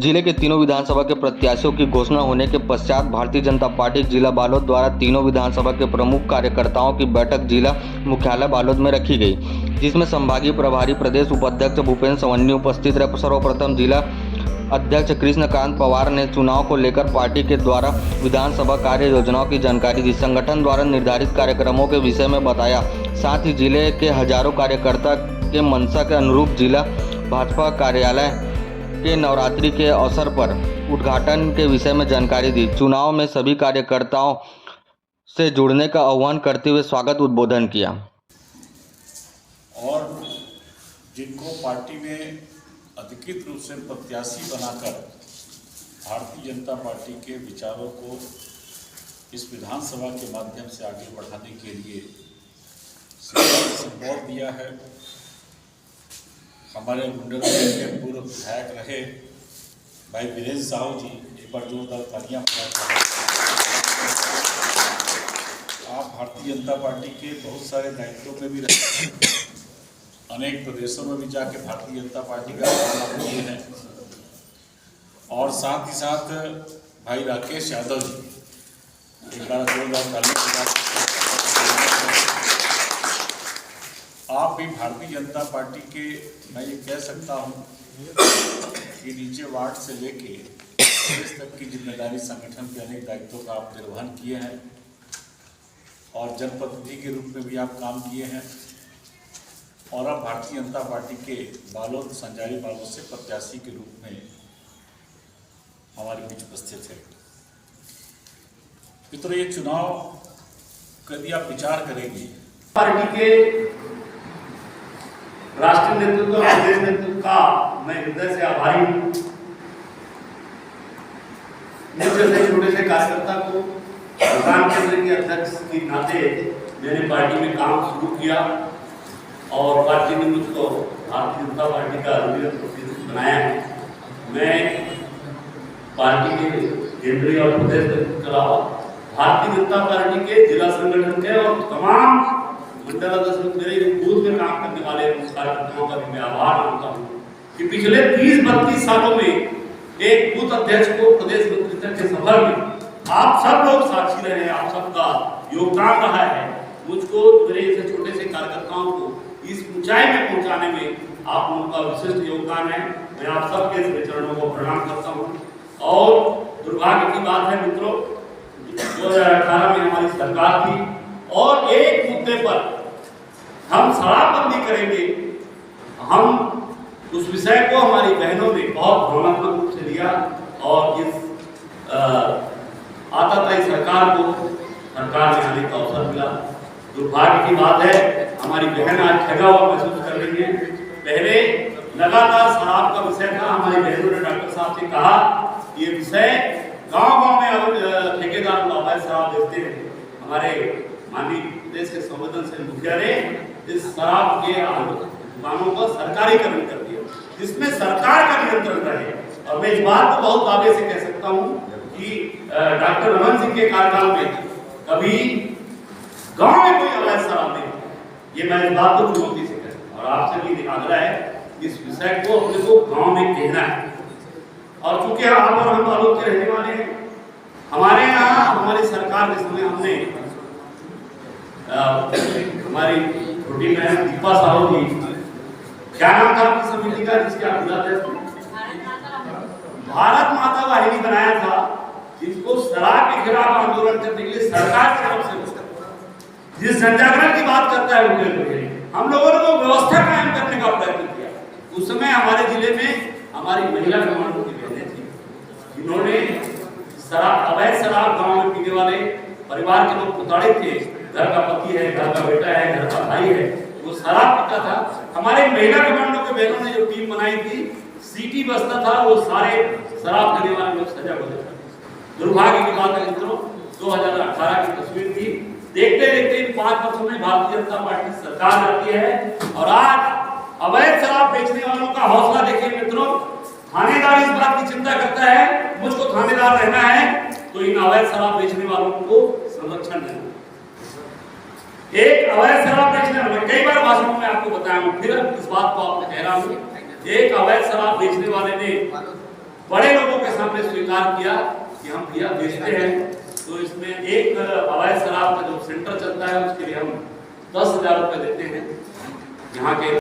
जिले के तीनों विधानसभा के प्रत्याशियों की घोषणा होने के पश्चात भारतीय जनता पार्टी जिला बालोद द्वारा तीनों विधानसभा के प्रमुख कार्यकर्ताओं की बैठक जिला मुख्यालय बालोद में रखी गई, जिसमें संभागीय प्रभारी प्रदेश उपाध्यक्ष भूपेंद्र सवन्नी उपस्थित रहे। सर्वप्रथम जिला अध्यक्ष कृष्णकांत पवार ने चुनाव को लेकर पार्टी के द्वारा विधानसभा कार्य योजनाओं की जानकारी दी, संगठन द्वारा निर्धारित कार्यक्रमों के विषय में बताया। साथ ही जिले के हजारों कार्यकर्ता के मंशा के अनुरूप जिला भाजपा कार्यालय के नवरात्रि के अवसर पर उद्घाटन के विषय में जानकारी दी। चुनाव में सभी कार्यकर्ताओं से जुड़ने का आह्वान करते हुए स्वागत उद्बोधन किया। और जिनको पार्टी में अधिकृत रूप से प्रत्याशी बनाकर भारतीय जनता पार्टी के विचारों को इस विधानसभा के माध्यम से आगे बढ़ाने के लिए सपोर्ट दिया है। हमारे मुंडेरवाड़ी के पूर्व विधायक रहे भाई वीरेंद्र साहू जी, एक बार जोरदार तालियां बजाएं। आप भारतीय जनता पार्टी के बहुत सारे दायित्वों में भी रहे, अनेक प्रदेशों में भी जाके भारतीय जनता पार्टी का काम किए हैं। और साथ ही साथ भाई राकेश यादव जी, एक बार जोरदार तालियां बजाएं। आप भी भारतीय जनता पार्टी के, मैं ये कह सकता हूँ कि नीचे वार्ड से लेके इस तक की जिम्मेदारी संगठन के अनेक दायित्वों का आप निर्वहन किए हैं और जनप्रतिनिधि के रूप में भी आप काम किए हैं और अब भारतीय जनता पार्टी के बालोद संजारी बालोद से प्रत्याशी के रूप में हमारे बीच उपस्थित है। मित्रों, ये चुनाव यदि आप विचार करेंगे, पार्टी के राष्ट्रीय नेतृत्व और प्रदेश नेतृत्व का मैं हृदय से आभारी हूँ। मुझ जैसे छोटे से कार्यकर्ता को प्रधान केंद्र के अध्यक्ष के नाते मैंने पार्टी में काम शुरू किया और पार्टी ने मुझको भारतीय जनता पार्टी का प्रतिनिधि बनाया है। मैं पार्टी के केंद्रीय और प्रदेश नेतृत्व के अलावा भारतीय जनता पार्टी के जिला संगठन के और तमाम मंडलाध्यक्ष मेरे बूथ में काम करने वाले कार्यकर्ताओं का भी मैं आभार मानता हूँ कि पिछले 30-32 सालों में एक बूथ अध्यक्ष को प्रदेश नेतृत्व के सफर में आप सब लोग साक्षी रहे, आप सबका योगदान रहा है। मुझको मेरे जैसे छोटे से कार्यकर्ताओं को इस ऊंचाई में पहुंचाने में आप लोगों का विशिष्ट योगदान है। मैं आप सबके इस चरणों को प्रणाम करता हूँ। और दुर्भाग्य की बात है मित्रों, 2018 में हमारी सरकार थी और एक मुद्दे पर हम शराबबंदी करेंगे, हम उस विषय को हमारी बहनों ने बहुत भावनात्मक रूप से लिया और इस आताताई सरकार को सरकार में आने का अवसर मिला। दुर्भाग्य की बात है, हमारी बहन आज ठगा हुआ महसूस कर रही है। पहले लगातार शराब का विषय था, हमारी बहनों ने डॉक्टर साहब से कहा ये विषय गांव-गांव में अब ठेकेदार अवैध शराब बेचते हैं। हमारे माननीय प्रदेश के संवेदनशील मुखिया ने इस शराब के दुकानों का सरकारीकरण कर दिया, जिसमें सरकार का नियंत्रण रहे। और मैं इस बात को बहुत दावे से कह सकता हूँ कि डॉक्टर रमन सिंह के कार्यकाल में कभी गांव में कोई अवैध शराब नहीं, ये मैं इस बात को चुनौती से कहता हूँ। और आपसे भी आग्रह है इस विषय को अपने को गाँव में कहना है। और चूंकि हम बालोद के रहने वाले हैं, हमारे यहाँ हमारी सरकार के समय हमने हमारी छोटी बहन दीपा साहू जी, क्या नाम था आपकी समिति का जिसके आप अध्यक्ष थे? भारत माता वाहिनी बनाया था, जिसको शराब के खिलाफ आंदोलन करने के लिए सरकार की तरफ से जिस जनजागरण की बात करता है हम लोगों ने वो व्यवस्था कायम करने का प्रयत्न किया। उस समय हमारे जिले में हमारी महिला कमांडो की बहनें थी, जिन्होंने शराब अवैध शराब गाँव में पीने वाले परिवार के लोग प्रताड़ित थे, घर का पति है, घर का बेटा है, घर का भाई है, वो शराब पीता था। हमारे महिला कमांडो के बहनों ने जो टीम बनाई थी, सीटी बसता था, वो सारे शराब पीने वाले लोग सजा हो जाते। दुर्भाग्य की बात है मित्रों, 2018 की तस्वीर थी। देखते देखते इन 5 वर्षों में भारतीय जनता पार्टी सरकार रहती है और आज अवैध शराब बेचने वालों का हौसला देखिए मित्रों। थानेदार इस बात की चिंता करता है, मुझको थानेदार रहना है तो इन अवैध शराब बेचने वालों को संरक्षण देना। एक अवैध शराब बेचने वाले, कई बार भाषणों में आपको बताया हूं, फिर इस बात को आपने कह रहा हूं, एक अवैध शराब बेचने वाले ने बड़े लोगों के सामने स्वीकार किया कि हम भैया बेचते हैं। तो इसमें एक अवैध शराब का जो सेंटर चलता है उसके लिए हम 10,000 रुपये देते हैं। यहाँ के